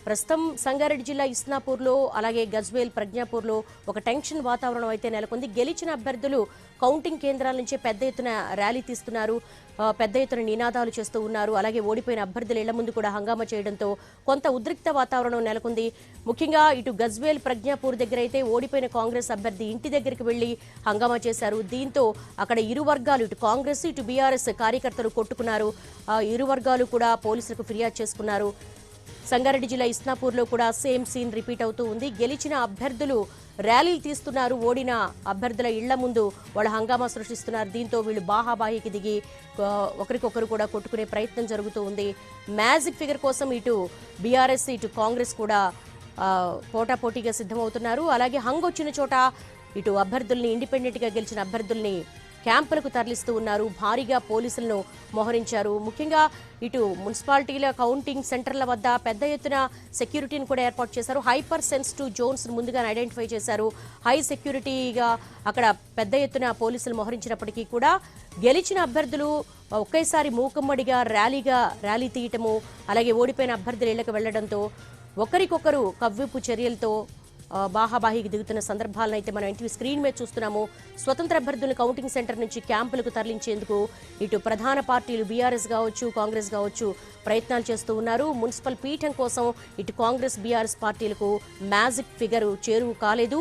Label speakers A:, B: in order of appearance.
A: ప్రస్తుతం సంగారెడ్డి జిల్లా ఇస్నాపూర్లో అలాగే గజ్వేల్ ప్రజ్ఞాపూర్లో ఒక టెన్షన్ వాతావరణం అయితే నెలకొంది. గెలిచిన అభ్యర్థులు కౌంటింగ్ కేంద్రాల నుంచి పెద్ద ఎత్తున ర్యాలీ తీస్తున్నారు, పెద్ద ఎత్తున నినాదాలు చేస్తూ ఉన్నారు. అలాగే ఓడిపోయిన అభ్యర్థుల ఇళ్ల ముందు కూడా హంగామా చేయడంతో కొంత ఉద్రిక్త వాతావరణం నెలకొంది. ముఖ్యంగా ఇటు గజ్వేల్ ప్రజ్ఞాపూర్ దగ్గర అయితే ఓడిపోయిన కాంగ్రెస్ అభ్యర్థి ఇంటి దగ్గరికి వెళ్లి హంగామా చేశారు. దీంతో అక్కడ ఇరు వర్గాలు, ఇటు కాంగ్రెస్ ఇటు బీఆర్ఎస్ కార్యకర్తలు కొట్టుకున్నారు. ఇరు వర్గాలు కూడా పోలీసులకు ఫిర్యాదు చేసుకున్నారు. సంగారెడ్డి జిల్లా ఇస్నాపూర్లో కూడా సేమ్ సీన్ రిపీట్ అవుతూ ఉంది. గెలిచిన అభ్యర్థులు ర్యాలీలు తీస్తున్నారు, ఓడిన అభ్యర్థుల ఇళ్ల ముందు వాళ్ళ హంగామా సృష్టిస్తున్నారు. దీంతో వీళ్ళు బాహాబాహికి దిగి ఒకరికొకరు కూడా కొట్టుకునే ప్రయత్నం జరుగుతూ ఉంది. మ్యాజిక్ ఫిగర్ కోసం ఇటు బీఆర్ఎస్ ఇటు కాంగ్రెస్ కూడా పోటాపోటీగా సిద్ధమవుతున్నారు. అలాగే హంగొచ్చిన చోట ఇటు అభ్యర్థుల్ని, ఇండిపెండెంట్గా గెలిచిన అభ్యర్థుల్ని క్యాంపులకు తరలిస్తూ ఉన్నారు. భారీగా పోలీసులను మోహరించారు. ముఖ్యంగా ఇటు మున్సిపాలిటీల కౌంటింగ్ సెంటర్ల వద్ద పెద్ద ఎత్తున సెక్యూరిటీని కూడా ఏర్పాటు చేశారు. హైపర్ సెన్సిటివ్ జోన్స్ ముందుగా ఐడెంటిఫై చేశారు. హై సెక్యూరిటీగా అక్కడ పెద్ద ఎత్తున పోలీసులు మోహరించినప్పటికీ కూడా గెలిచిన అభ్యర్థులు ఒకేసారి మూకమ్మడిగా ర్యాలీ తీయటము, అలాగే ఓడిపోయిన అభ్యర్థుల ఇళ్లకు వెళ్లడంతో ఒకరికొకరు కవ్వింపు చర్యలతో బాహాబాహికి దిగుతున్న సందర్భాలను అయితే మనం ఎన్టీవీ స్క్రీన్ మీద చూస్తున్నాము. స్వతంత్ర అభ్యర్థులను కౌంటింగ్ సెంటర్ నుంచి క్యాంపులకు తరలించేందుకు ఇటు ప్రధాన పార్టీలు బీఆర్ఎస్ కావచ్చు, కాంగ్రెస్ కావచ్చు ప్రయత్నాలు చేస్తూ ఉన్నారు. మున్సిపల్ పీఠం కోసం ఇటు కాంగ్రెస్ బీఆర్ఎస్ పార్టీలకు మ్యాజిక్ ఫిగర్ చేరువు కాలేదు.